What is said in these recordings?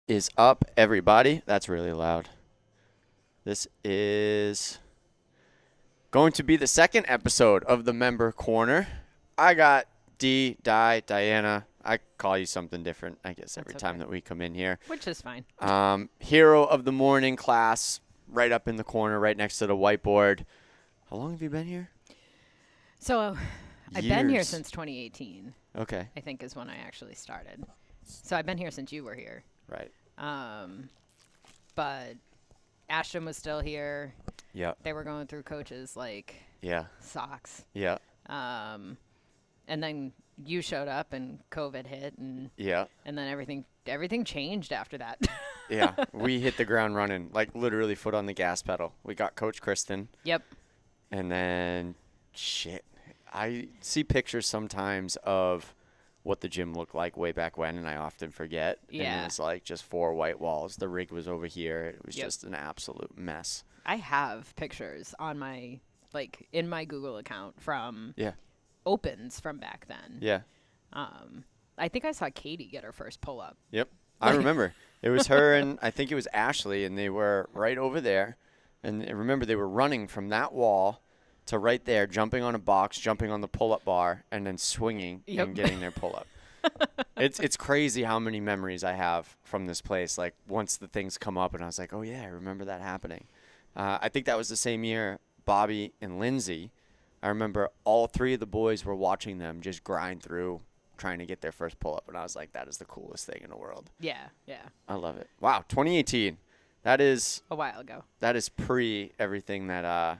is up, everybody? That's really loud. This is going to be the second episode of the Member Corner. I got Diana. I call you something different, I guess, every time that we come in here. Which is fine. Hero of the morning class, right up in the corner, right next to the whiteboard. How long have you been here? So I've been here since 2018. Okay. I think is when I actually started. So I've been here since you were here. Right. But Ashton was still here. Yeah. They were going through coaches socks. Yeah. And then you showed up and COVID hit and then everything changed after that. Yeah. We hit the ground running, like literally foot on the gas pedal. We got Coach Kristen. Yep. And then I see pictures sometimes of what the gym looked like way back when, and I often forget. Yeah. And it was like just 4 white walls. The rig was over here. It was just an absolute mess. I have pictures on in my Google account from opens from back then. Yeah. I think I saw Katie get her first pull-up. Yep. I remember. It was her and I think it was Ashley, and they were right over there. And I remember they were running from that wall to right there, jumping on a box, jumping on the pull-up bar, and then swinging and getting their pull-up. It's crazy how many memories I have from this place. Like, once the things come up, and I was like, oh, yeah, I remember that happening. I think that was the same year Bobby and Lindsay. I remember all 3 of the boys were watching them just grind through trying to get their first pull-up, and I was like, that is the coolest thing in the world. Yeah. I love it. Wow, 2018. That is a while ago. That is pre everything that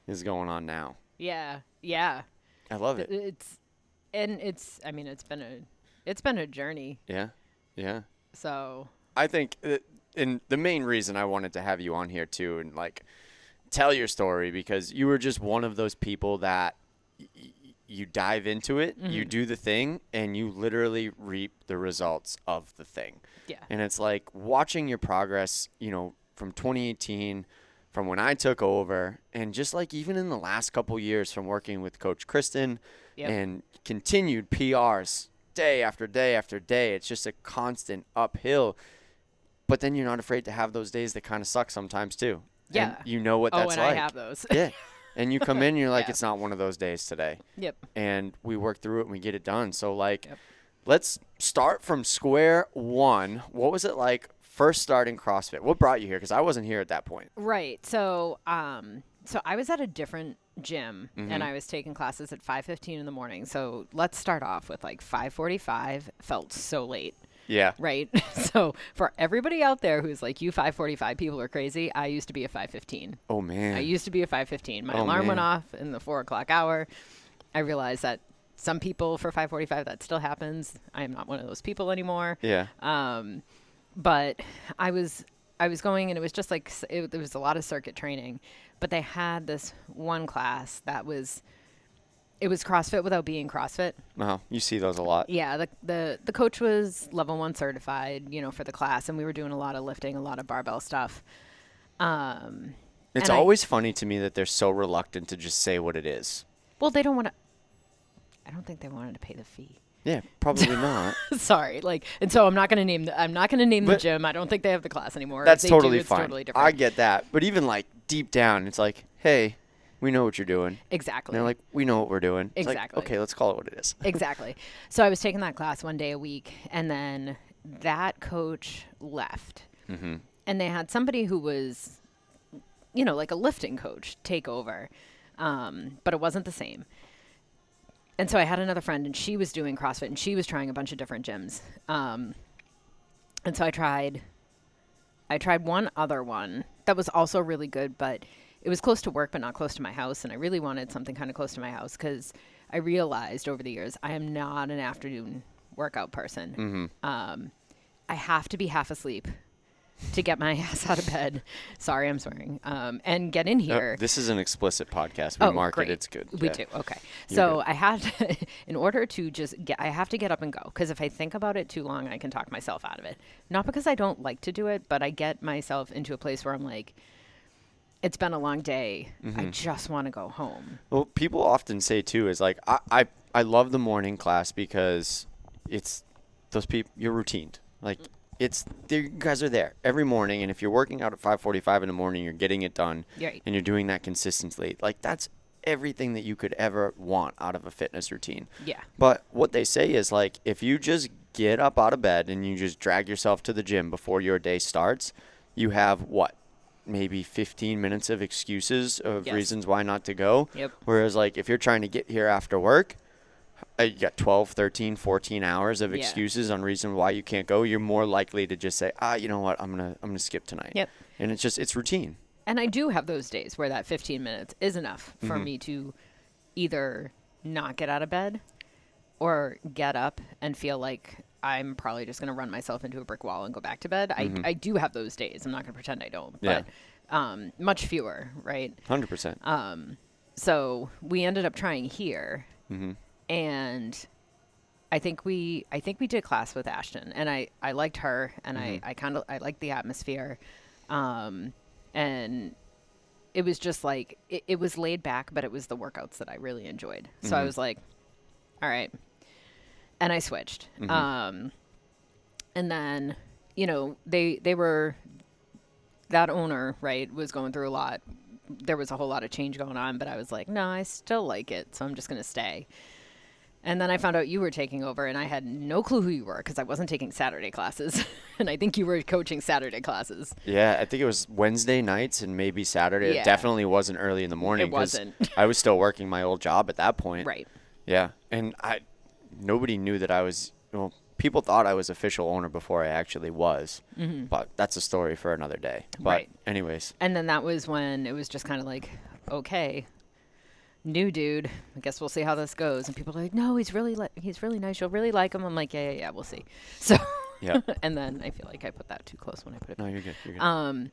is going on now. Yeah. I love it. It's been a journey. Yeah. So I think and the main reason I wanted to have you on here too, and like tell your story, because you were just one of those people that you dive into it, you do the thing, and you literally reap the results of the thing. Yeah. And it's like watching your progress, from 2018, from when I took over, and just like even in the last couple years from working with Coach Kristen and continued PRs day after day after day. It's just a constant uphill. But then you're not afraid to have those days that kind of suck sometimes too. Yeah. And you know what that's like. I have those. Yeah. And you come in and you're like, it's not one of those days today. Yep. And we work through it and we get it done. So let's start from square one. What was it like first starting CrossFit? What brought you here? Because I wasn't here at that point. Right. So I was at a different gym and I was taking classes at 5:15 in the morning. So let's start off with 5:45. Felt so late. Yeah. Right. So for everybody out there who's like, you 5:45 people are crazy, I used to be a 5:15. Oh, man. I used to be a 5:15. My alarm went off in the 4 o'clock hour. I realized that some people for 5:45, that still happens. I am not one of those people anymore. Yeah. But I was going, and it was just there was a lot of circuit training, but they had this one class that was CrossFit without being CrossFit. Oh, you see those a lot. Yeah, the coach was level 1 certified, for the class, and we were doing a lot of lifting, a lot of barbell stuff. It's always funny to me that they're so reluctant to just say what it is. Well, they don't want to. I don't think they wanted to pay the fee. Yeah, probably not. Sorry, and so I'm not going to name the gym. I don't think they have the class anymore. That's fine. Totally different. I get that, but even deep down, it's like, hey, we know what you're doing. Exactly. And they're like, we know what we're doing. It's exactly. Like, okay, let's call it what it is. Exactly. So I was taking that class one day a week, and then that coach left. Mm-hmm. And they had somebody who was, like a lifting coach take over, but it wasn't the same. And so I had another friend, and she was doing CrossFit, and she was trying a bunch of different gyms. And so I tried one other one that was also really good, but it was close to work, but not close to my house. And I really wanted something kind of close to my house because I realized over the years I am not an afternoon workout person. Mm-hmm. I have to be half asleep to get my ass out of bed. Sorry, I'm swearing. And get in here. This is an explicit podcast. We mark great. it. It's good. We do. Okay. So I had to, in order to I have to get up and go. Because if I think about it too long, I can talk myself out of it. Not because I don't like to do it, but I get myself into a place where I'm like, it's been a long day. Mm-hmm. I just want to go home. Well, people often say too, is like, I love the morning class because it's those people, you're routined. Like, you guys are there every morning, and if you're working out at 5:45 in the morning, you're getting it done, Right. and you're doing that consistently. Like, that's everything that you could ever want out of a fitness routine. Yeah. But what they say is, like, if you just get up out of bed and you just drag yourself to the gym before your day starts, you have what? Maybe 15 minutes of excuses of reasons why not to go. Yep. Whereas, like, if you're trying to get here after work, you got 12, 13, 14 hours of excuses on reason why you can't go. You're more likely to just say, you know what, I'm gonna skip tonight. Yep. And it's routine. And I do have those days where that 15 minutes is enough for me to either not get out of bed or get up and feel like I'm probably just going to run myself into a brick wall and go back to bed. I do have those days. I'm not going to pretend I don't. But much fewer, right? 100%. So we ended up trying here. And I think we did class with Ashton. And I liked her. And I liked the atmosphere. And it was just like, it was laid back, but it was the workouts that I really enjoyed. So I was like, all right. And I switched. And then, you know, they were, that owner, right, was going through a lot. There was a whole lot of change going on, but I was like, no, I still like it. So I'm just going to stay. And then I found out you were taking over, and I had no clue who you were because I wasn't taking Saturday classes. And I think you were coaching Saturday classes. Yeah, I think it was Wednesday nights and maybe Saturday. Yeah. It definitely wasn't early in the morning. It wasn't. I was still working my old job at that point. Right. Yeah. And nobody knew that I was, well, people thought I was official owner before I actually was. But that's a story for another day. But anyways. And then that was when it was just kind of like, okay, new dude, I guess we'll see how this goes. And people are like, no, he's really nice. You'll really like him. I'm like, yeah, we'll see. So, yeah. And then I feel like I put that too close when I put it. No, you're good. You're good.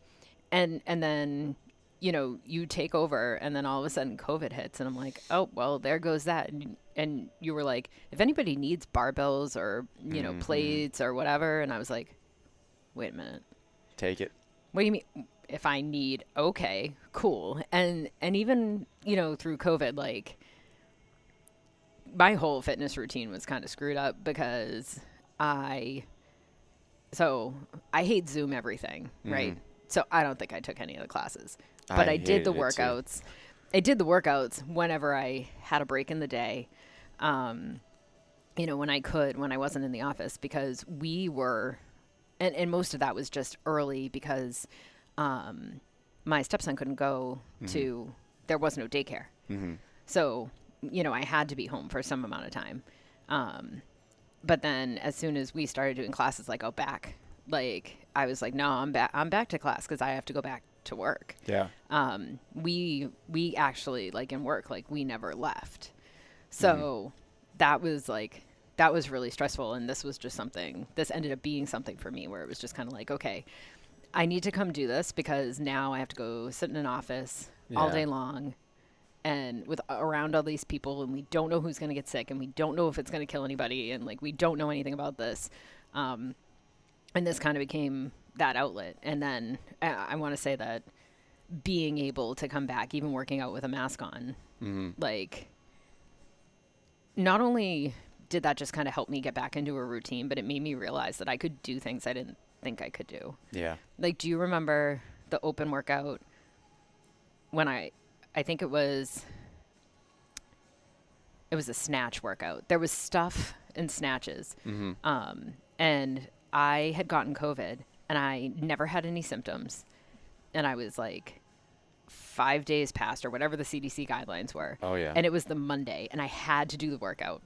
And then, you know, you take over, and then all of a sudden COVID hits, and I'm like, oh, well, there goes that. And you were like, if anybody needs barbells or, you know, plates or whatever. And I was like, wait a minute. Take it. What do you mean? If I need, okay, cool. And even, you know, through COVID, like, my whole fitness routine was kind of screwed up because I hate Zoom everything, right? So I don't think I took any of the classes. But I did the workouts. I did the workouts whenever I had a break in the day, you know, when I wasn't in the office, because we were, and most of that was just early because my stepson couldn't go to, there was no daycare. So, you know, I had to be home for some amount of time. But then as soon as we started doing classes, like, like, I was like, no, I'm back to class because I have to go back to work. Yeah. We actually, like, in work, like, we never left. So that was really stressful. And this ended up being something for me where it was just kind of like, okay, I need to come do this because now I have to go sit in an office all day long and around all these people, and we don't know who's going to get sick, and we don't know if it's going to kill anybody, and, like, we don't know anything about this. And this kind of became that outlet. And then I want to say that being able to come back, even working out with a mask on, like, not only did that just kind of help me get back into a routine, but it made me realize that I could do things I didn't think I could do. Yeah. Like, do you remember the open workout when I think it was a snatch workout. There was stuff in snatches. And I had gotten COVID and I never had any symptoms. And I was like 5 days past or whatever the CDC guidelines were. Oh, yeah. And it was the Monday and I had to do the workout.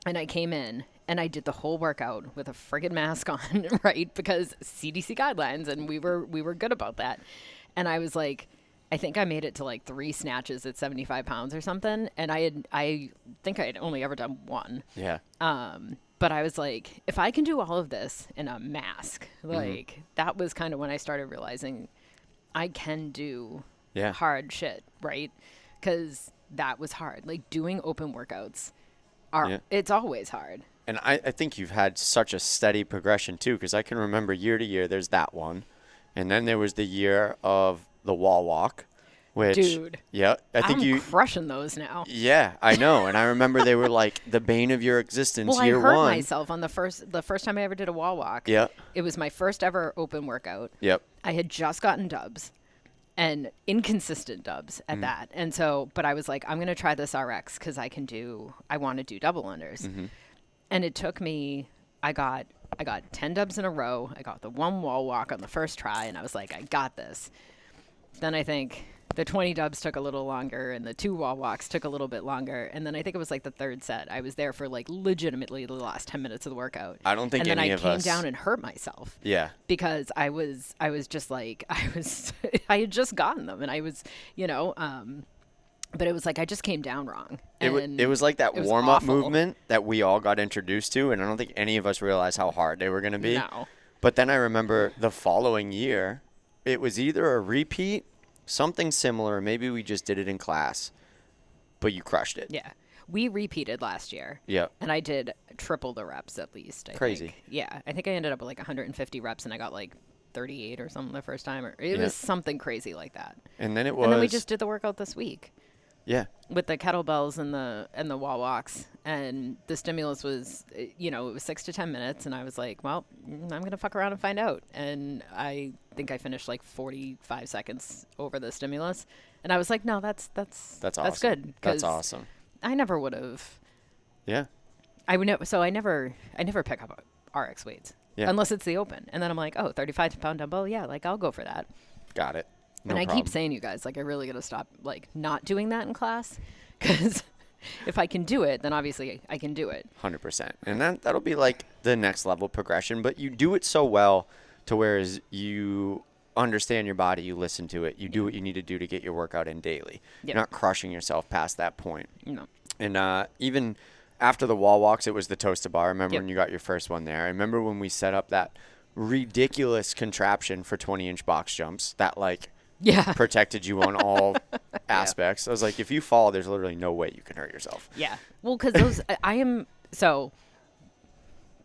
And I came in and I did the whole workout with a friggin' mask on, right? Because CDC guidelines, and we were good about that. And I was like, I think I made it to like 3 snatches at 75 pounds or something. And I think I had only ever done 1. Yeah. But I was like, if I can do all of this in a mask, like that was kind of when I started realizing I can do hard shit, right? Because that was hard. Like, doing open workouts it's always hard. And I think you've had such a steady progression too, because I can remember year to year there's that one. And then there was the year of the wall walk. Which, dude, yeah, I think I'm crushing those now. Yeah, I know. And I remember they were like the bane of your existence Well, year I hurt one. myself on the first time I ever did a wall walk. Yeah. It was my first ever open workout. Yep. I had just gotten dubs and inconsistent dubs at that. And so, but I was like, I'm going to try this RX because I want to do double unders. Mm-hmm. And it took me, I got 10 dubs in a row. I got the one wall walk on the first try and I was like, I got this. Then I think the 20 dubs took a little longer and the 2 wall walks took a little bit longer. And then I think it was like the third set. I was there for like legitimately the last 10 minutes of the workout. I don't think any of us. And then I came down and hurt myself. Yeah. Because I was just like, I had just gotten them and I was, but it was like I just came down wrong. It was like that warm-up movement that we all got introduced to, and I don't think any of us realized how hard they were going to be. No. But then I remember the following year, it was either a repeat, something similar, maybe we just did it in class, but you crushed it. Yeah. We repeated last year. Yeah. And I did triple the reps at least. Crazy. Think. Yeah. I think I ended up with like 150 reps and I got like 38 or something the first time. Or it was something crazy like that. And then and then we just did the workout this week. Yeah. With the kettlebells and the wall walks, and the stimulus was, it was 6 to 10 minutes, and I was like, well, I'm gonna fuck around and find out. And I think I finished like 45 seconds over the stimulus, and I was like, no, that's awesome. That's good. That's awesome. I never would have. Yeah. I never pick up RX weights unless it's the open, and then I'm like, 35-pound dumbbell, yeah, like I'll go for that. Got it. No and I problem. keep saying, you guys, like, I really got to stop, like, not doing that in class. Because if I can do it, then obviously I can do it. 100%. And that'll be, like, the next level progression. But you do it so well to whereas you understand your body, you listen to it, you do what you need to do to get your workout in daily. You're not crushing yourself past that point. No. And even after the wall walks, it was the toaster bar. I remember when you got your first one there. I remember when we set up that ridiculous contraption for 20-inch box jumps that, like, protected you on all aspects. I was like, if you fall, there's literally no way you can hurt yourself. Yeah. Well, because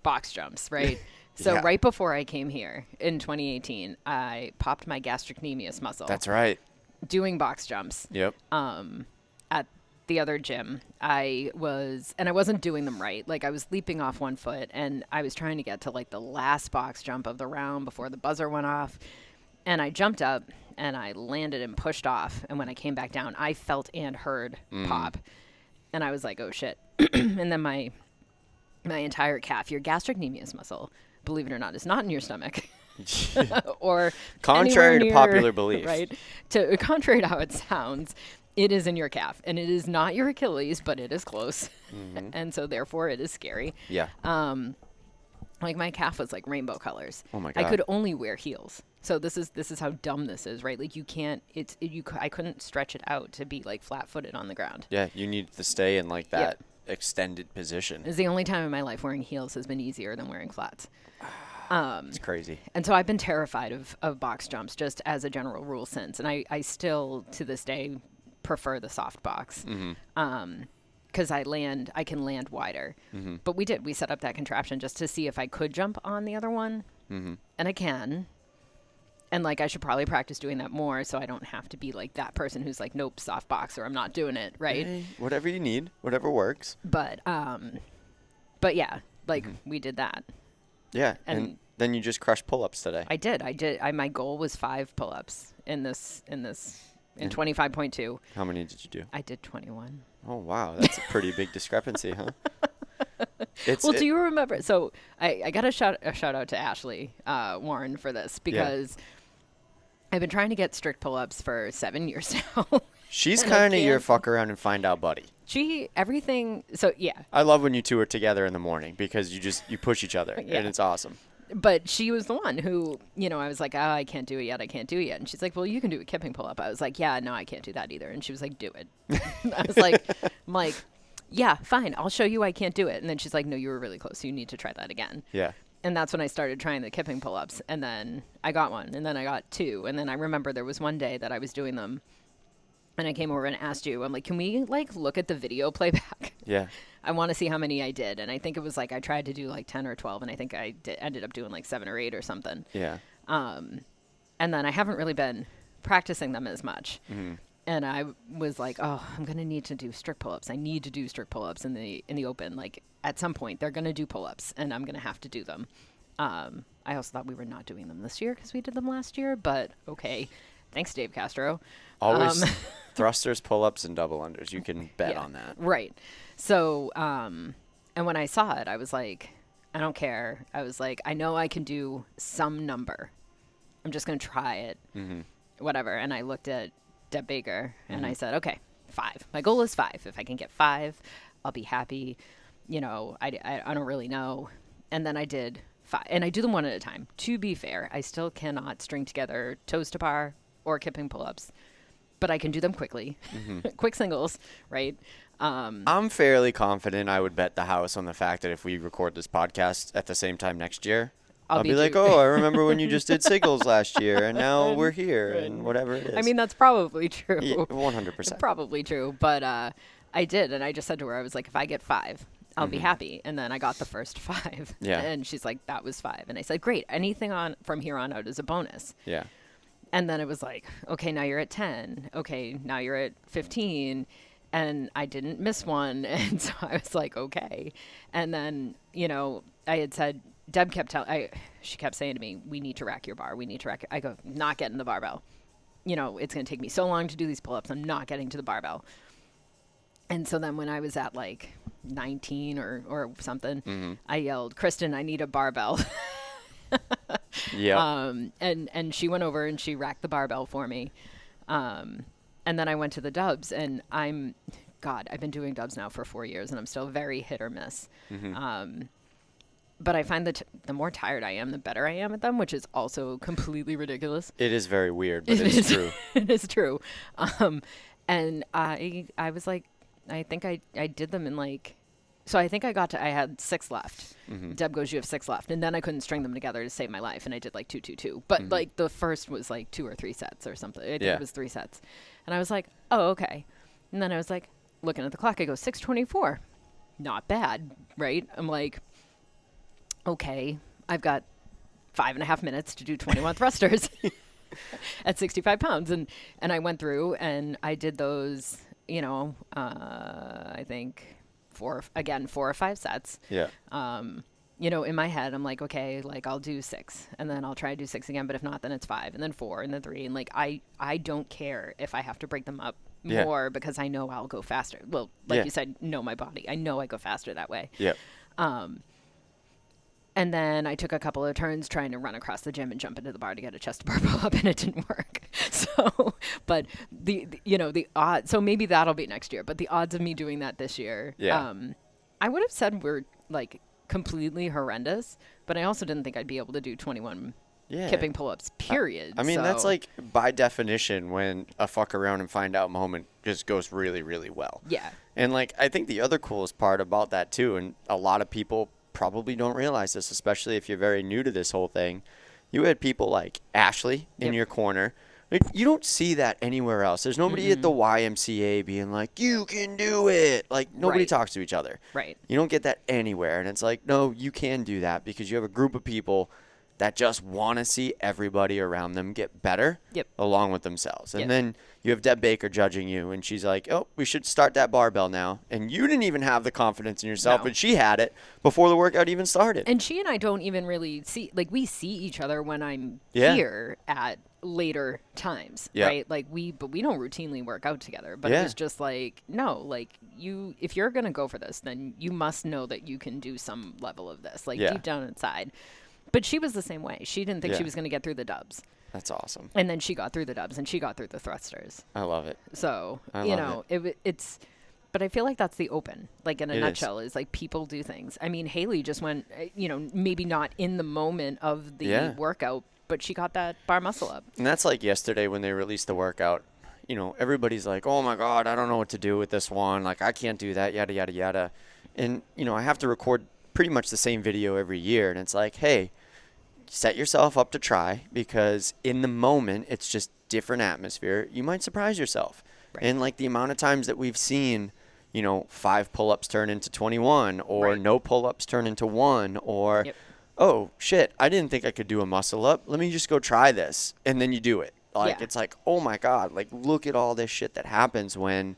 box jumps, right? So right before I came here in 2018, I popped my gastrocnemius muscle. That's right. Doing box jumps. Yep. At the other gym, I wasn't doing them right. Like I was leaping off one foot and I was trying to get to like the last box jump of the round before the buzzer went off. And I jumped up and I landed and pushed off. And when I came back down, I felt and heard pop. And I was like, oh shit. And then my entire calf, your gastrocnemius muscle, believe it or not, is not in your stomach. Or contrary to popular belief. Right. Contrary to how it sounds, it is in your calf. And it is not your Achilles, but it is close. Mm-hmm. And so therefore it is scary. Yeah. Like my calf was like rainbow colors. Oh my God. I could only wear heels. So this is how dumb this is, right? Like you can't. I couldn't stretch it out to be like flat-footed on the ground. Yeah, you need to stay in like that extended position. It's the only time in my life wearing heels has been easier than wearing flats. It's crazy. And so I've been terrified of box jumps just as a general rule since, and I still to this day prefer the soft box. Mm-hmm. Because I can land wider. Mm-hmm. But we set up that contraption just to see if I could jump on the other one. Mm-hmm. And I can. And like, I should probably practice doing that more so I don't have to be like that person who's like, nope, soft box or I'm not doing it. Right. Hey, whatever you need, whatever works. But yeah, like we did that. Yeah. And then you just crushed pull-ups today. I did. My goal was 5 pull-ups in 25.2. How many did you do? I did 21. Oh, wow. That's a pretty big discrepancy, huh? Do you remember? So I got a shout out to Ashley Warren for this because I've been trying to get strict pull-ups for 7 years now. She's kind of your fuck around and find out buddy. I love when you two are together in the morning because you push each other and it's awesome. But she was the one who, I was like, I can't do it yet. And she's like, well, you can do a kipping pull-up. I was like, yeah, no, I can't do that either. And she was like, do it. I was like, yeah, fine. I'll show you I can't do it. And then she's like, no, you were really close. So you need to try that again. Yeah. And that's when I started trying the kipping pull-ups. And then I got one. And then I got 2. And then I remember there was one day that I was doing them. And I came over and asked you, I'm like, can we look at the video playback? Yeah. I want to see how many I did. And I think it was I tried to do 10 or 12. And I think I ended up doing 7 or 8 or something. Yeah. And then I haven't really been practicing them as much. Mm-hmm. And I was like, oh, I'm going to need to do strict pull-ups. I need to do strict pull-ups in the open. Like at some point they're going to do pull-ups and I'm going to have to do them. I also thought we were not doing them this year because we did them last year, but okay. Thanks, Dave Castro. Always thrusters, pull-ups, and double unders. You can bet on that. Right. So, and when I saw it, I was like, I don't care. I was like, I know I can do some number. I'm just going to try it, whatever. And I looked at Deb Baker and I said, okay, 5. My goal is 5. If I can get 5, I'll be happy. You know, I don't really know. And then I did 5. And I do them one at a time. To be fair, I still cannot string together toes to bar or kipping pull-ups, but I can do them quickly. Quick singles, right? I'm fairly confident I would bet the house on the fact that if we record this podcast at the same time next year, I'll be like, oh, I remember when you just did singles last year, and now we're here, and whatever it is. I mean, that's probably true. Yeah, 100%. It's probably true, but I did, and I just said to her, I was like, if I get 5, I'll be happy. And then I got the first 5. Yeah. And she's like, that was 5. And I said, great. Anything on from here on out is a bonus. Yeah. And then it was like, okay, now you're at 10. Okay, now you're at 15. And I didn't miss one. And so I was like, okay. And then, you know, I had said, Deb she kept saying to me, we need to rack your bar. We need to rack. I go, not getting the barbell. You know, it's going to take me so long to do these pull-ups. I'm not getting to the barbell. And so then when I was at like 19 or something, I yelled, Kristen, I need a barbell. Yeah. And she went over and she racked the barbell for me. And then I went to the dubs, and I've been doing dubs now for 4 years, and I'm still very hit or miss. But I find that the more tired I am, the better I am at them, which is also completely ridiculous. It is very weird, but it's true. It is true. And I was like, I think I did them in like, so I think I had 6 left. Deb goes, you have 6 left. And then I couldn't string them together to save my life. And I did like 2, 2, 2. But like the first was like 2 or 3 sets or something. I think it was 3 sets. And I was like, oh, okay. And then I was like, looking at the clock, I go, 6:24. Not bad, right? I'm like, okay, I've got 5.5 minutes to do 21 thrusters at 65 pounds. And I went through and I did those, you know, I think 4 or 5 sets. Yeah. You know, in my head, I'm like, okay, like I'll do 6 and then I'll try to do 6 again. But if not, then it's 5 and then 4 and then 3. And like, I don't care if I have to break them up more because I know I'll go faster. Well, like you said, know my body. I know I go faster that way. Yeah. And then I took a couple of turns trying to run across the gym and jump into the bar to get a chest to bar pull up, and it didn't work. So, but the odds, so maybe that'll be next year, but the odds of me doing that this year, I would have said we're like completely horrendous, but I also didn't think I'd be able to do 21 kipping pull-ups, period. I mean, that's like by definition when a fuck around and find out moment just goes really, really well. Yeah. And like, I think the other coolest part about that too, and a lot of people probably don't realize this, especially if you're very new to this whole thing. You had people like Ashley in your corner. Like, you don't see that anywhere else. There's nobody at the YMCA being like, you can do it. Like, nobody talks to each other. Right. You don't get that anywhere. And it's like, no, you can do that because you have a group of people that just want to see everybody around them get better along with themselves. And then you have Deb Baker judging you, and she's like, oh, we should start that barbell now. And you didn't even have the confidence in yourself, but she had it before the workout even started. And she and I don't even really see, like, we see each other when I'm here at later times, right? Like, but we don't routinely work out together. But it was just like, no, like, if you're going to go for this, then you must know that you can do some level of this, like, deep down inside. But she was the same way. She didn't think she was going to get through the dubs. That's awesome. And then she got through the dubs, and she got through the thrusters. I love it. So, it's, but I feel like that's the open, like in a nutshell, is like people do things. I mean, Haley just went, maybe not in the moment of the workout, but she got that bar muscle up. And that's like yesterday when they released the workout. You know, everybody's like, oh my God, I don't know what to do with this one. Like, I can't do that, yada, yada, yada. And, I have to record pretty much the same video every year. And it's like, hey, set yourself up to try, because in the moment, it's just different atmosphere. You might surprise yourself. Right. And like the amount of times that we've seen, 5 pull-ups turn into 21 or no pull-ups turn into 1 or, oh, shit, I didn't think I could do a muscle up. Let me just go try this. And then you do it. Like, Yeah. it's like, oh my God, like, look at all this shit that happens when,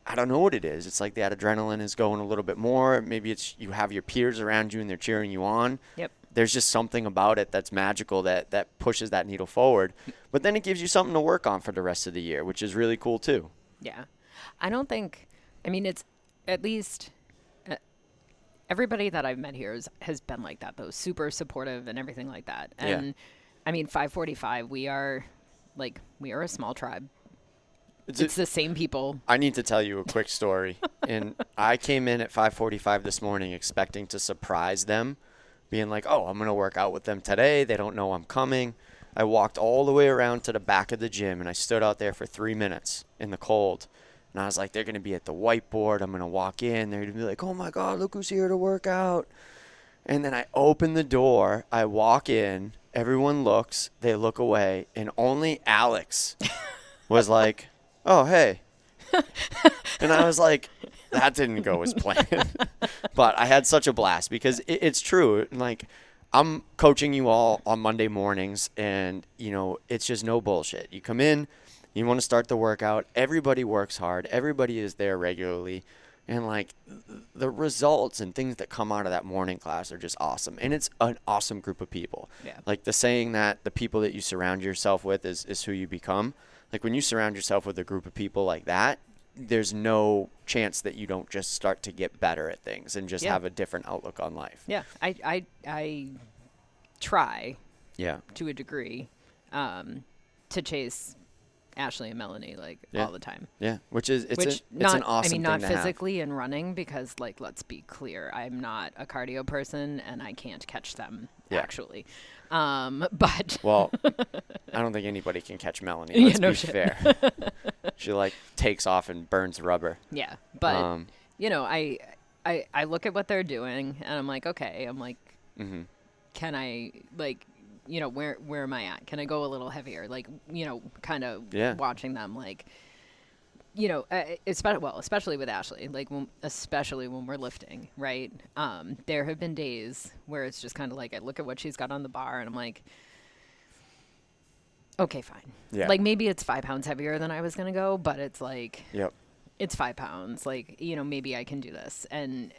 I don't know what it is. It's like the adrenaline is going a little bit more. Maybe it's you have your peers around you and they're cheering you on. Yep. There's just something about it that's magical that pushes that needle forward. But then it gives you something to work on for the rest of the year, which is really cool too. Yeah. I don't think, I mean, it's at least everybody that I've met here has been like that, though, super supportive and everything like that. And I mean, 545, we are a small tribe. It's the same people. I need to tell you a quick story. And I came in at 5:45 this morning expecting to surprise them, being like, oh, I'm going to work out with them today. They don't know I'm coming. I walked all the way around to the back of the gym, and I stood out there for 3 minutes in the cold. And I was like, they're going to be at the whiteboard. I'm going to walk in. They're going to be like, oh, my God, look who's here to work out. And then I open the door. I walk in. Everyone looks. They look away. And only Alex was like, oh, hey. And I was like, that didn't go as planned. But I had such a blast because it's true. Like, I'm coaching you all on Monday mornings, and, you know, it's just no bullshit. You come in, you want to start the workout. Everybody works hard. Everybody is there regularly. And, like, the results and things that come out of that morning class are just awesome. And it's an awesome group of people. Yeah. Like, the saying that the people that you surround yourself with is who you become. Like, when you surround yourself with a group of people like that, there's no chance that you don't just start to get better at things and just have a different outlook on life. Yeah. I try Yeah. to a degree to chase Ashley and Melanie all the time. Yeah. Which is, it's an awesome I mean, not thing to physically in running because, like, let's be clear, I'm not a cardio person and I can't catch them actually. But well, I don't think anybody can catch Melanie. Let's be fair. She like takes off and burns rubber. Yeah, but you know, I look at what they're doing and I'm like, okay, can I, like, you know, where am I at? Can I go a little heavier? Like, you know, kind of watching them, like, you know, especially with Ashley, like, especially when we're lifting, right? There have been days where it's just kind of like I look at what she's got on the bar and I'm like, okay, fine. Yeah. Like, maybe it's 5 pounds heavier than I was going to go, but it's like, it's 5 pounds. Like, you know, maybe I can do this. And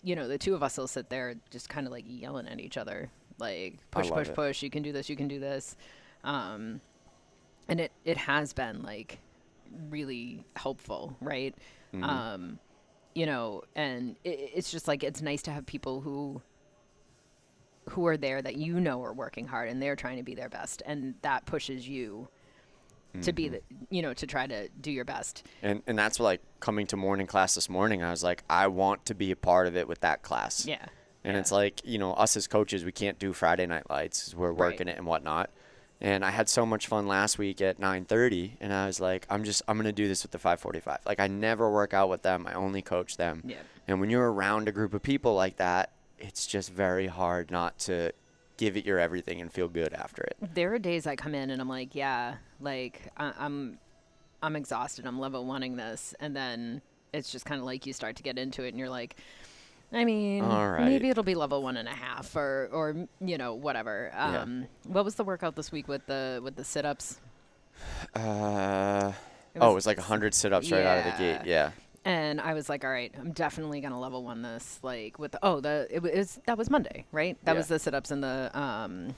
you know, the two of us will sit there just kind of like yelling at each other, like, push. You can do this. You can do this. And it has been, like, really helpful, right? Mm-hmm. You know, and it's just like, it's nice to have people who are there that, you know, are working hard and they're trying to be their best, and that pushes you to be the, you know, to try to do your best. And that's like coming to morning class this morning. I was like, I want to be a part of it with that class. Yeah. And it's like, you know, us as coaches, we can't do Friday night lights. We're working it and whatnot. And I had so much fun last week at 9:30, and I was like, I'm going to do this with the 5:45. Like, I never work out with them. I only coach them. Yeah. And when you're around a group of people like that, it's just very hard not to give it your everything and feel good after it. There are days I come in and I'm like, yeah, like, I'm exhausted. I'm level oneing this. And then it's just kind of like you start to get into it and you're like, I mean, maybe it'll be level 1.5 or you know, whatever. What was the workout this week with the sit-ups? It was like 100 sit-ups right out of the gate. Yeah. And I was like, all right, I'm definitely gonna level one this. Like, with that was Monday, right? That was the sit-ups and the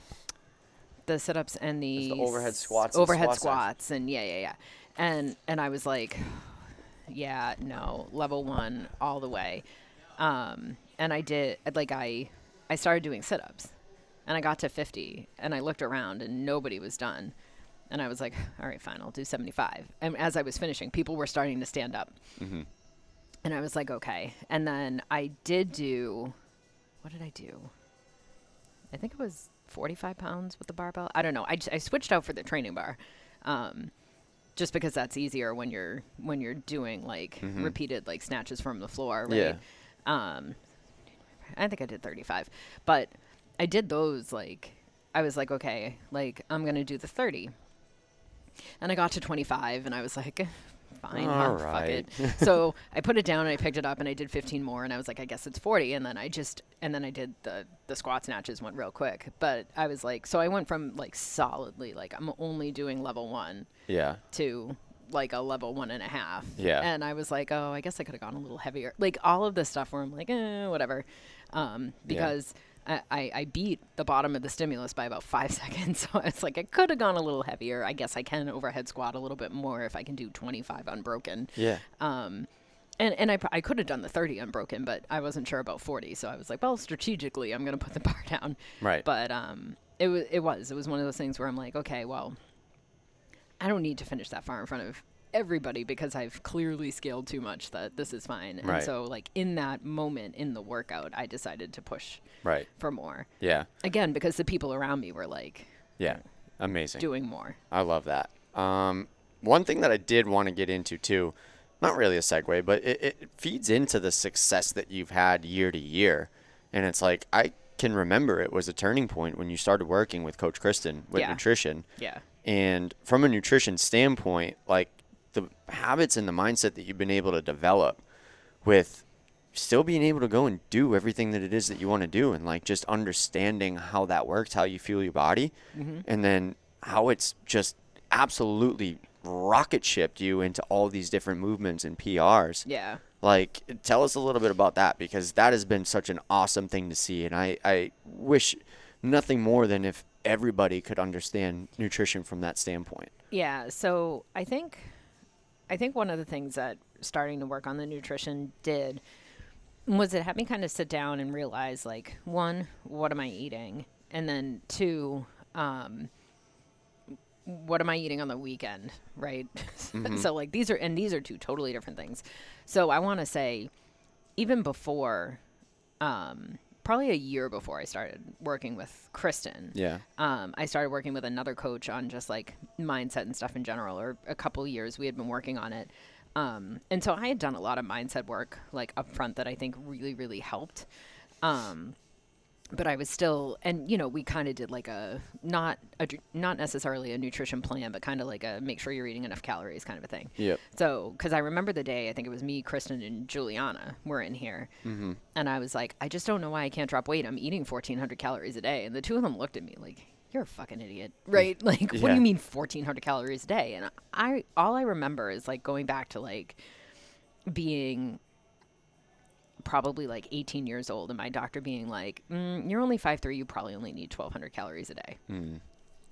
sit-ups and the overhead squats. Overhead squats and yeah. And I was like, yeah, no, level one all the way. And I did, like, I started doing sit-ups and I got to 50 and I looked around and nobody was done. And I was like, all right, fine, I'll do 75. And as I was finishing, people were starting to stand up. Mm-hmm. And I was like, okay. And then I did do, what did I do? I think it was 45 pounds with the barbell. I don't know. I switched out for the training bar. Just because that's easier when you're doing, like, repeated, like, snatches from the floor, right? Yeah. I think I did 35, but I did those, like, I was like, okay, like, I'm going to do the 30. And I got to 25 and I was like, fine. All Fuck right. it. So I put it down and I picked it up and I did 15 more and I was like, I guess it's 40. And then I did the squat snatches went real quick. But I was like, so I went from like solidly, like I'm only doing level 1 to like a level 1.5. Yeah. And I was like, oh, I guess I could have gone a little heavier. Like all of this stuff where I'm like, whatever. Because I beat the bottom of the stimulus by about 5 seconds. So I was like, I could have gone a little heavier. I guess I can overhead squat a little bit more if I can do 25 unbroken. Yeah. And I could have done the 30 unbroken, but I wasn't sure about 40. So I was like, well, strategically, I'm going to put the bar down. Right. But it was one of those things where I'm like, okay, well, I don't need to finish that far in front of everybody because I've clearly scaled too much that this is fine. And Right. so like in that moment in the workout, I decided to push for more. Yeah. Again, because the people around me were like Amazing. doing more. I love that. One thing that I did want to get into too, not really a segue, but it feeds into the success that you've had year to year. And it's like, I can remember it was a turning point when you started working with Coach Kristen with nutrition. Yeah. And from a nutrition standpoint, like the habits and the mindset that you've been able to develop with still being able to go and do everything that it is that you want to do, and like just understanding how that works, how you feel your body, and then how it's just absolutely rocket shipped you into all these different movements and PRs. Yeah. Like, tell us a little bit about that, because that has been such an awesome thing to see. And I wish nothing more than if everybody could understand nutrition from that standpoint. Yeah. So I think one of the things that starting to work on the nutrition did was it had me kind of sit down and realize, like, 1, what am I eating? And then 2, what am I eating on the weekend, right? So like these are 2 totally different things. So I want to say even before, probably a year before I started working with Kristen, I started working with another coach on just like mindset and stuff in general, or a couple years we had been working on it. And so I had done a lot of mindset work like up front that I think really, really helped. But I was still, and you know, we kind of did like not necessarily a nutrition plan, but kind of like a make sure you're eating enough calories kind of a thing. Yep. So, cause I remember the day, I think it was me, Kristen, and Juliana were in here. And I was like, I just don't know why I can't drop weight. I'm eating 1,400 calories a day. And the 2 of them looked at me like, you're a fucking idiot, right? Like, what do you mean 1,400 calories a day? And all I remember is like going back to like being probably like 18 years old and my doctor being like, you're only 5'3", you probably only need 1,200 calories a day. And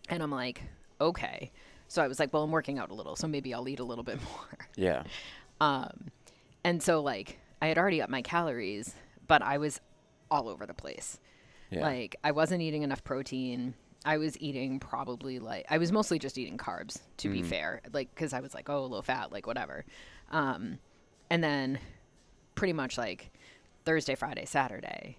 I'm like, okay. So I was like, well, I'm working out a little, so maybe I'll eat a little bit more. Yeah. And so like I had already upped my calories, but I was all over the place. Yeah. Like I wasn't eating enough protein. I was eating probably like, I was mostly just eating carbs, to be fair. Like, cause I was like, oh, low fat, like whatever. And then pretty much like Thursday, Friday, Saturday,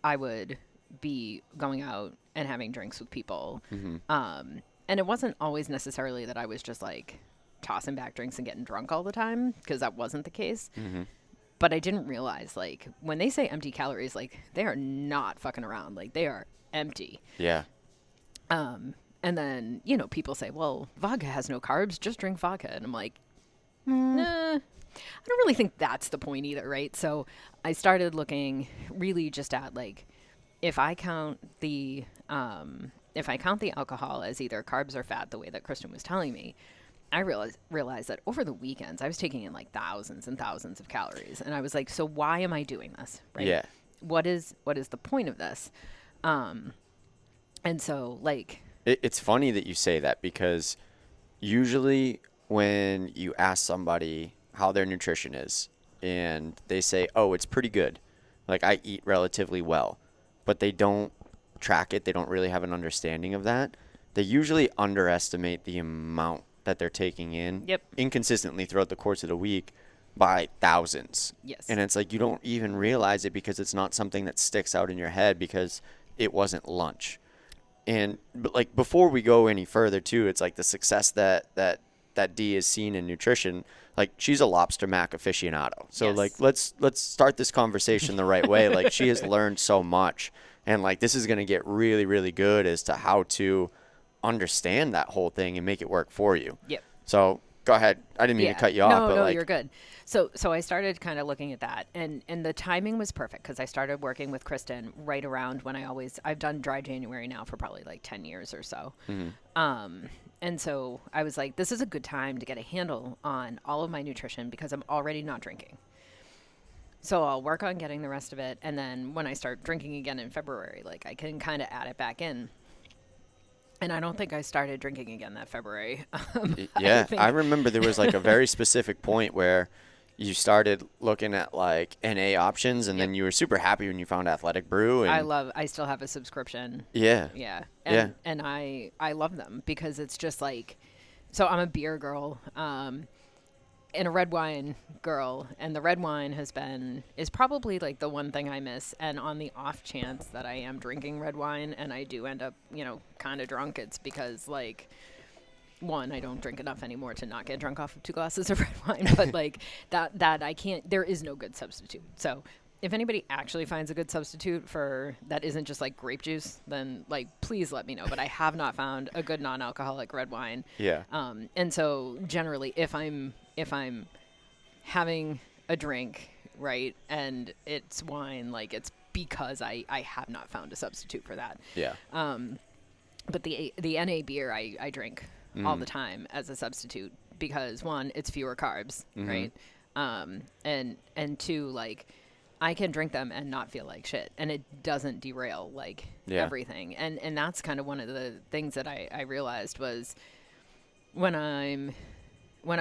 I would be going out and having drinks with people. And it wasn't always necessarily that I was just like tossing back drinks and getting drunk all the time, because that wasn't the case. But I didn't realize, like, when they say empty calories, like, they are not fucking around. Like, they are empty. Yeah. And then, you know, people say, well, vodka has no carbs, just drink vodka. And I'm like, nah, I don't really think that's the point either, right? So I started looking really just at, like, if I count the alcohol as either carbs or fat, the way that Kristen was telling me, I realized that over the weekends, I was taking in like thousands and thousands of calories. And I was like, so why am I doing this? Right? Yeah. What is the point of this? And so like, It's funny that you say that, because usually when you ask somebody how their nutrition is and they say, oh, it's pretty good, like I eat relatively well, but they don't track it, they don't really have an understanding of that, they usually underestimate the amount that they're taking in inconsistently throughout the course of the week by thousands. Yes. And it's like you don't even realize it because it's not something that sticks out in your head because it wasn't lunch. But like before we go any further too, it's like the success that Dee has seen in nutrition. Like she's a lobster mac aficionado. So like let's start this conversation the right way. Like she has learned so much, and like this is going to get really, really good as to how to understand that whole thing and make it work for you. Yep. So go ahead. I didn't mean to cut you off. No, but like, you're good. So I started kind of looking at that, and the timing was perfect because I started working with Kristen right around when I've done dry January now for probably like 10 years or so. And so I was like, this is a good time to get a handle on all of my nutrition because I'm already not drinking. So I'll work on getting the rest of it. And then when I start drinking again in February, like I can kind of add it back in. And I don't think I started drinking again that February. Yeah, I remember there was like a very specific point where you started looking at like NA options, and then you were super happy when you found Athletic Brew. And I still have a subscription. Yeah. Yeah. Yeah. And I love them because it's just like, so I'm a beer girl, and a red wine girl, and the red wine is probably like the one thing I miss. And on the off chance that I am drinking red wine and I do end up, kind of drunk, it's because like, one, I don't drink enough anymore to not get drunk off of 2 glasses of red wine, but like that I can't, there is no good substitute. So if anybody actually finds a good substitute for that isn't just like grape juice, then like, please let me know. But I have not found a good non-alcoholic red wine. Yeah. And so generally if I'm having a drink, right, and it's wine, like it's because I have not found a substitute for that. Yeah. But the NA beer I drink all the time as a substitute because one, it's fewer carbs, right? And two, like I can drink them and not feel like shit, and it doesn't derail like everything. And that's kind of one of the things that I realized was when I'm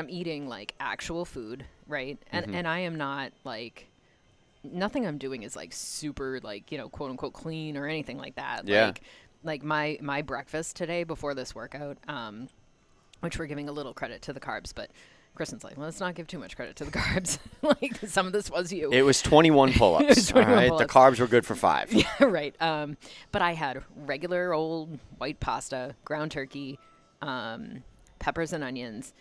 eating like actual food, right? And I am not like, nothing I'm doing is like super like, quote unquote clean or anything like that. Yeah. Like my breakfast today before this workout, which we're giving a little credit to the carbs, but Kristen's like, let's not give too much credit to the carbs. Like some of this was you. It was 21 pull-ups. It was 21 all right? pull-ups. The carbs were good for 5. Yeah, right. But I had regular old white pasta, ground turkey, peppers and onions,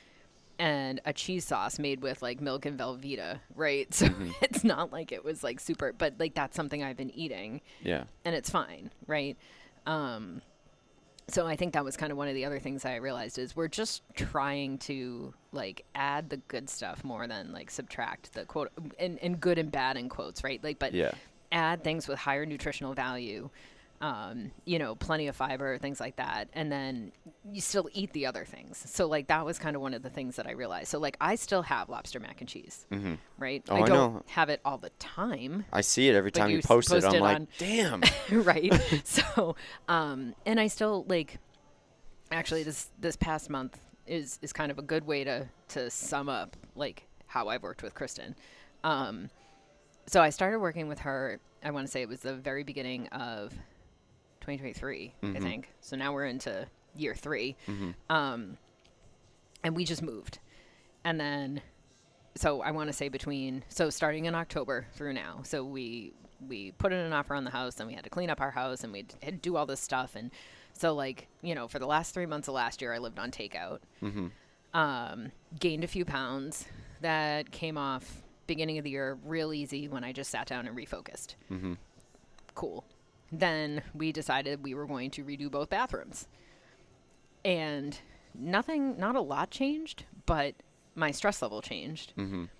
and a cheese sauce made with like milk and Velveeta, right? So it's not like it was like super, but like that's something I've been eating. Yeah. And it's fine, right? So I think that was kind of one of the other things I realized is we're just trying to like add the good stuff more than like subtract the quote and good and bad in quotes, right? Like, but add things with higher nutritional value, plenty of fiber, things like that. And then you still eat the other things. So like that was kind of one of the things that I realized. So like I still have lobster mac and chease, right? Oh, I I don't know. have it all the time. I see it every time you post it. I'm like, damn. Right. So, and I still like, actually this past month is kind of a good way to sum up like how I've worked with Kristen. So I started working with her, I want to say it was the very beginning of 2023, I think. So now we're into year 3. And we just moved. And then, so I want to say starting in October through now. So we put in an offer on the house, and we had to clean up our house, and we had to do all this stuff. And so like, for the last 3 months of last year, I lived on takeout, gained a few pounds that came off beginning of the year real easy when I just sat down and refocused. Cool. Then we decided we were going to redo both bathrooms. And not a lot changed, but my stress level changed. And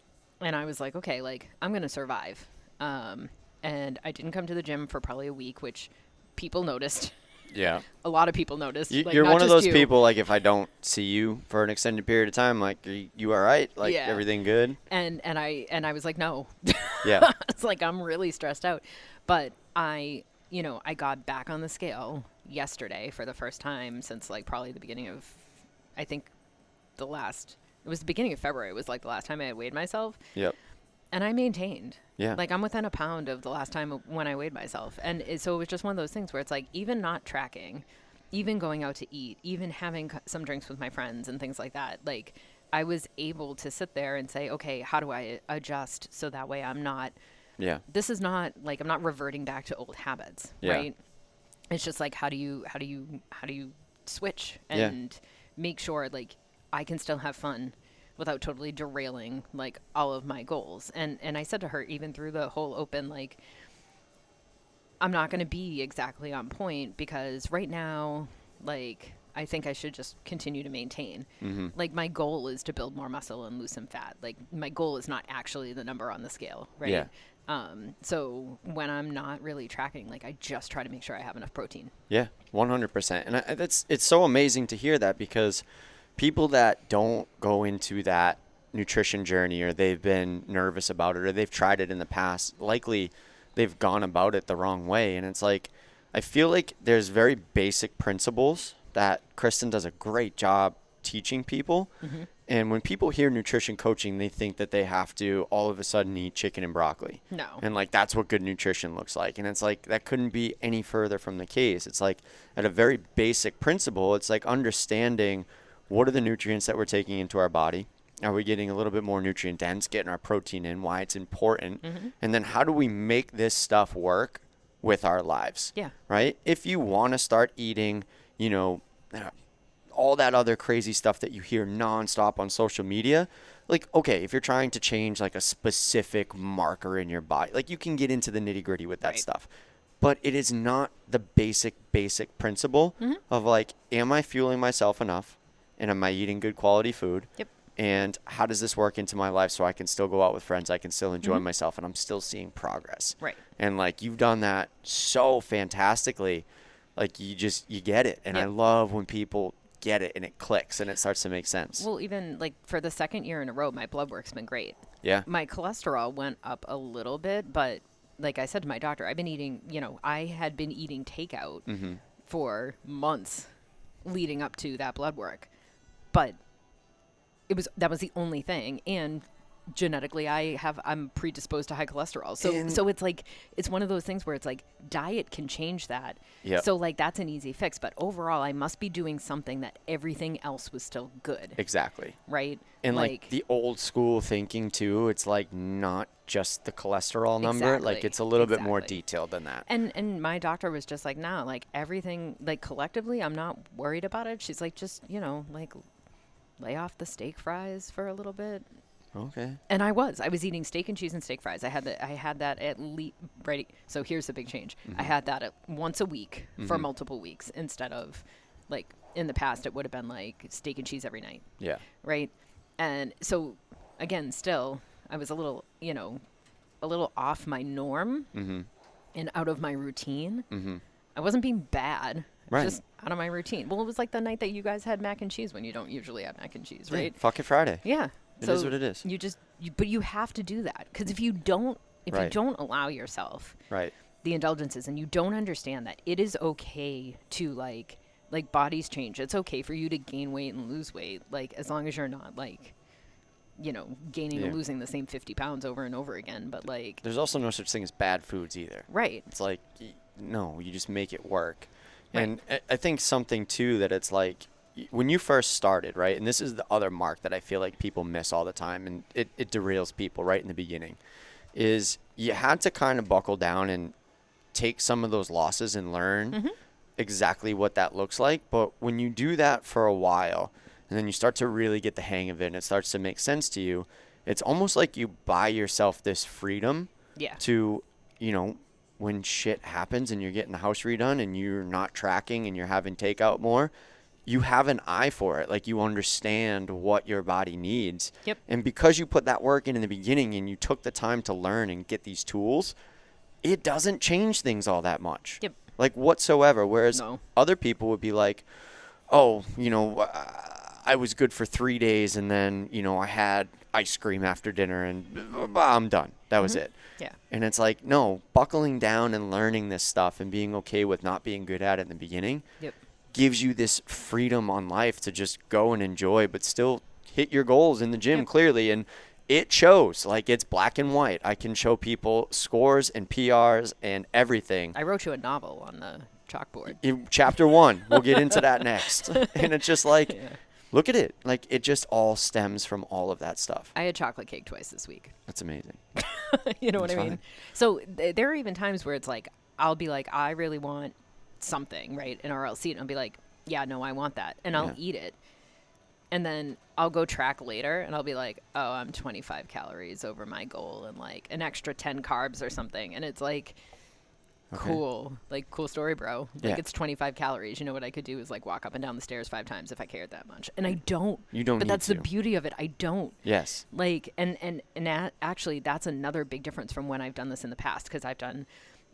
I was like, okay, like I'm going to survive. And I didn't come to the gym for probably a week, which people noticed. Yeah. A lot of people noticed. You're one of those people, like if I don't see you for an extended period of time, like, you all right? Like everything good? And I was like, no. Yeah. It's like, I'm really stressed out. But I got back on the scale yesterday for the first time since like probably the beginning of, I think it was the beginning of February. It was like the last time I had weighed myself. Yep. And I maintained. Yeah. Like I'm within a pound of the last time when I weighed myself. And so it was just one of those things where it's like, even not tracking, even going out to eat, even having some drinks with my friends and things like that, like I was able to sit there and say, okay, how do I adjust so that way I'm not, this is not like, I'm not reverting back to old habits, right? It's just like, how do you switch and make sure like I can still have fun without totally derailing like all of my goals. And I said to her, even through the whole open, like, I'm not going to be exactly on point because right now, like I think I should just continue to maintain. Mm-hmm. Like, my goal is to build more muscle and lose some fat. Like, my goal is not actually the number on the scale, right? Yeah. So when I'm not really tracking, like, I just try to make sure I have enough protein. Yeah, 100%. And it's so amazing to hear that, because people that don't go into that nutrition journey, or they've been nervous about it, or they've tried it in the past, likely they've gone about it the wrong way. And it's like, I feel like there's very basic principles that Kristen does a great job teaching people. Mm-hmm. And when people hear nutrition coaching, they think that they have to all of a sudden eat chicken and broccoli. No. And like, that's what good nutrition looks like. And it's like, that couldn't be any further from the case. It's like, at a very basic principle, it's like understanding what are the nutrients that we're taking into our body. Are we getting a little bit more nutrient dense, getting our protein in, why it's important? Mm-hmm. And then how do we make this stuff work with our lives? Yeah. Right? If you want to start eating, you know, all that other crazy stuff that you hear nonstop on social media, like, okay, if you're trying to change like a specific marker in your body, like, you can get into the nitty gritty with that Right. stuff. But it is not the basic principle Mm-hmm. of like, am I fueling myself enough? And am I eating good quality food? Yep. And how does this work into my life so I can still go out with friends, I can still enjoy Mm-hmm. myself, and I'm still seeing progress. Right. And like, you've done that so fantastically. Like, you get it. And I Yep. love when people get it and it clicks and it starts to make sense. Well, even like for the second year in a row, my blood work's been great. Yeah. My cholesterol went up a little bit, but like I said to my doctor, I've been eating, I had been eating takeout Mm-hmm. for months leading up to that blood work. But that was the only thing. And genetically I'm predisposed to high cholesterol. So it's like, it's one of those things where it's like, diet can change that. Yep. So like, that's an easy fix, but overall I must be doing something that everything else was still good. Exactly. Right. And like the old school thinking too, it's like not just the cholesterol number. Exactly. Like, it's a little bit more Exactly. detailed than that. And my doctor was just like, nah, like everything, like collectively, I'm not worried about it. She's like, just, like lay off the steak fries for a little bit. Okay. And I was eating steak and cheese and steak fries. I had that at least ready. So here's the big change. Mm-hmm. I had that once a week for multiple weeks instead of like in the past, it would have been like steak and cheese every night. Yeah. Right. And so again, still I was a little off my norm Mm-hmm. and out of my routine. Mm-hmm. I wasn't being bad. Right. Just out of my routine. Well, it was like the night that you guys had mac and cheese when you don't usually have mac and cheese, right? Yeah, fuck it Friday. Yeah. It is what it is. But you have to do that, because if you don't Right. allow yourself Right. the indulgences, and you don't understand that it is okay to like bodies change. It's okay for you to gain weight and lose weight, like as long as you're not like, gaining Yeah. and losing the same 50 pounds over and over again. But like, There's also no such thing as bad foods either. right. It's like, no, you just make it work. Right. And I think something too that it's like, when you first started, right, and this is the other mark that I feel like people miss all the time, and it derails people right in the beginning, is you had to kind of buckle down and take some of those losses and learn Mm-hmm. exactly what that looks like. But when you do that for a while, and then you start to really get the hang of it and it starts to make sense to you, it's almost like you buy yourself this freedom Yeah. to, when shit happens and you're getting the house redone and you're not tracking and you're having takeout more, you have an eye for it. Like, you understand what your body needs. Yep. And because you put that work in the beginning and you took the time to learn and get these tools, it doesn't change things all that much. Yep. Like, whatsoever. Whereas No. other people would be like, oh, I was good for 3 days and then, I had ice cream after dinner and I'm done. That was it. Yeah. And it's like, no, buckling down and learning this stuff and being okay with not being good at it in the beginning Yep. gives you this freedom on life to just go and enjoy, but still hit your goals in the gym. Yep. Clearly. And it shows. Like, it's black and white. I can show people scores and PRs and everything. I wrote you a novel on the chalkboard. Chapter 1. We'll get into that next. And it's just like, Yeah. look at it. Like, it just all stems from all of that stuff. I had chocolate cake twice this week. That's amazing. You know what That's I mean? fine. So there are even times where it's like, I'll be like, I really want something, right? And or I'll see it and I'll be like, yeah, no, I want that. And I'll Yeah. eat it. And then I'll go track later and I'll be like, oh, I'm 25 calories over my goal and like an extra 10 carbs or something. And it's like, cool. Like, cool story, bro. Like, Yeah. it's 25 calories. You know what I could do is, like, walk up and down the stairs 5 times if I cared that much. And I don't. You don't But need that's to. the beauty of it. I don't. Yes. Like, actually, that's another big difference from when I've done this in the past. Because I've done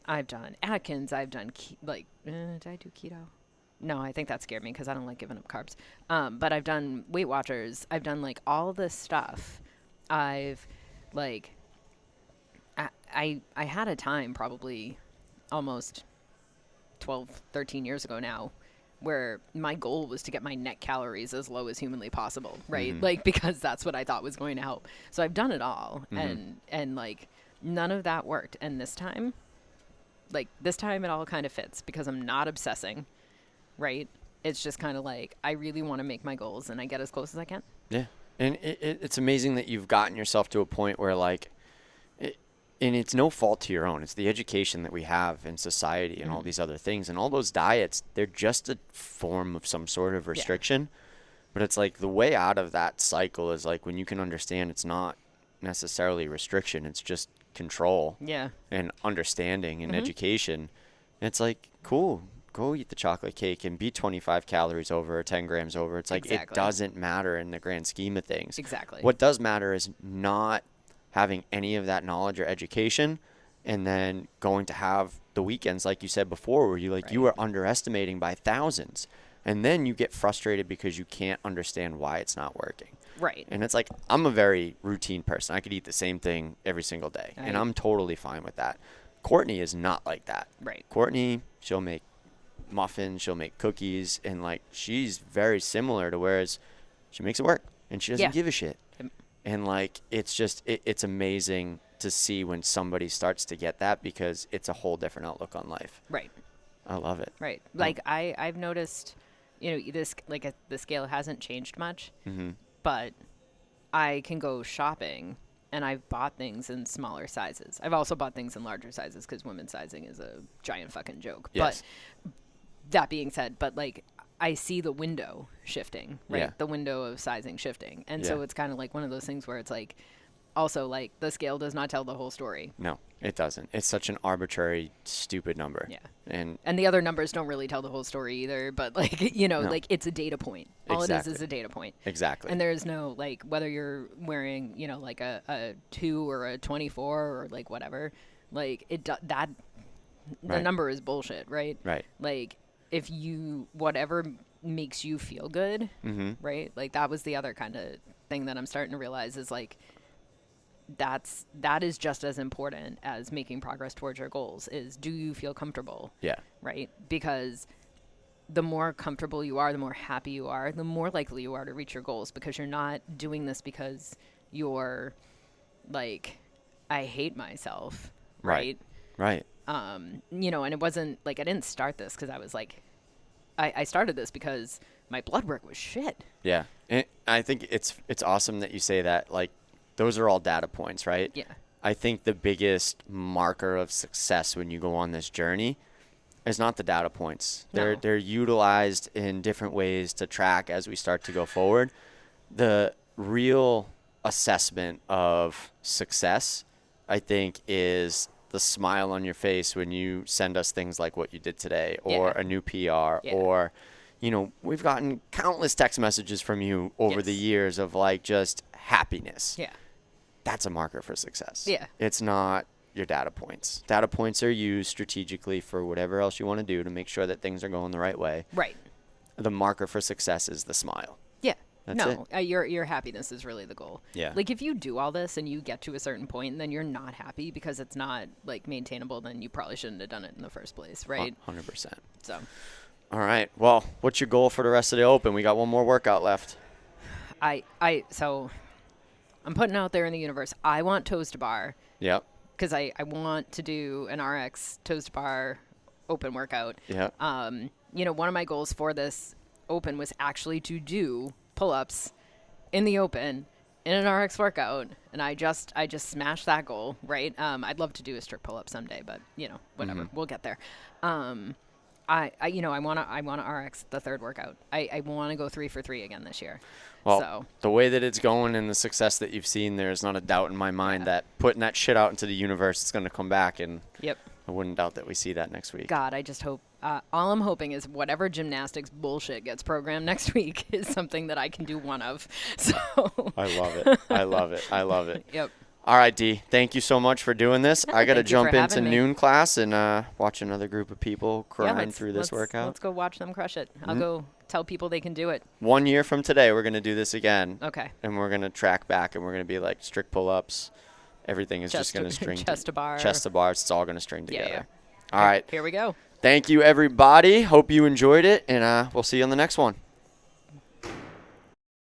Atkins. I've done, did I do keto? No, I think that scared me because I don't like giving up carbs. But I've done Weight Watchers. I've done, like, all this stuff. I've, like, I had a time probably almost 12, 13 years ago now where my goal was to get my net calories as low as humanly possible, right? Mm-hmm. Like, because that's what I thought was going to help. So I've done it all. Mm-hmm. And like, none of that worked. And this time it all kind of fits because I'm not obsessing. Right? It's just kind of like, I really want to make my goals and I get as close as I can. Yeah. And it's amazing that you've gotten yourself to a point where, like, and it's no fault to your own. It's the education that we have in society and all these other things. And all those diets, they're just a form of some sort of restriction. But it's like the way out of that cycle is like when you can understand it's not necessarily restriction. It's just control and understanding and education. And it's like, cool. Go eat the chocolate cake and be 25 calories over or 10 grams over. It's like, it doesn't matter in the grand scheme of things. Exactly. What does matter is not having any of that knowledge or education and then going to have the weekends, like you said before, where you are underestimating by thousands. And then you get frustrated because you can't understand why it's not working. Right. And it's like, I'm a very routine person. I could eat the same thing every single day. And I'm totally fine with that. Courtney is not like that. Right. Courtney, she'll make muffins, she'll make cookies, and like she's very similar to whereas she makes it work and she doesn't give a shit. And like it's just it's amazing to see when somebody starts to get that because it's a whole different outlook on life. Right. I love it. Right. Like I've noticed, this like the scale hasn't changed much, but I can go shopping and I've bought things in smaller sizes. I've also bought things in larger sizes because women's sizing is a giant fucking joke. Yes. But that being said, like I see the window shifting, right? Yeah. The window of sizing shifting. And so it's kind of like one of those things where it's like, also like the scale does not tell the whole story. No, it doesn't. It's such an arbitrary, stupid number. Yeah. And the other numbers don't really tell the whole story either, but like, no. Like it's a data point. All Exactly. it is a data point. Exactly. And there's no, like, whether you're wearing, like a 2 or a 24 or like whatever, like the number is bullshit, right? Right. Like if whatever makes you feel good, right? Like that was the other kind of thing that I'm starting to realize is like, that is just as important as making progress towards your goals is, do you feel comfortable? Yeah. Right? Because the more comfortable you are, the more happy you are, the more likely you are to reach your goals because you're not doing this because you're like, I hate myself. Right. Right. And it wasn't like, I didn't start this because I was like, I started this because my blood work was shit. Yeah. And I think it's awesome that you say that. Like, those are all data points, right? Yeah. I think the biggest marker of success when you go on this journey is not the data points. No. They're utilized in different ways to track as we start to go forward. The real assessment of success, I think, is the smile on your face when you send us things like what you did today or a new PR or, we've gotten countless text messages from you over the years of like just happiness. Yeah. That's a marker for success. Yeah. It's not your data points. Data points are used strategically for whatever else you want to do to make sure that things are going the right way. Right. The marker for success is the smile. Yeah. That's it. Your happiness is really the goal. Yeah. Like if you do all this and you get to a certain point and then you're not happy because it's not like maintainable, then you probably shouldn't have done it in the first place, right? 100%. So. All right. Well, what's your goal for the rest of the Open? We got one more workout left. So I'm putting out there in the universe, I want toes to bar. Yep. Because I want to do an RX toes to bar open workout. Yep. One of my goals for this open was actually to do pull-ups in the open in an RX workout, and I just smashed that goal, right? I'd love to do a strict pull-up someday, but whatever, we'll get there. I want to RX the third workout. I want to go 3 for 3 again this year. Well, the way that it's going and the success that you've seen, there's not a doubt in my mind that putting that shit out into the universe is going to come back and I wouldn't doubt that we see that next week. God, I just hope. All I'm hoping is whatever gymnastics bullshit gets programmed next week is something that I can do one of. So I love it. I love it. I love it. Yep. All right, Dee. Thank you so much for doing this. I got to Thank you jump for into having me. noon class and watch another group of people grind through this workout. Let's go watch them crush it. I'll go tell people they can do it. 1 year from today, we're going to do this again. Okay. And we're going to track back, and we're going to be like strict pull-ups. Everything is just going to string. Chest to bar. Chest to bars. It's all going to string together. Yeah. All right. Here we go. Thank you, everybody. Hope you enjoyed it, and we'll see you on the next one.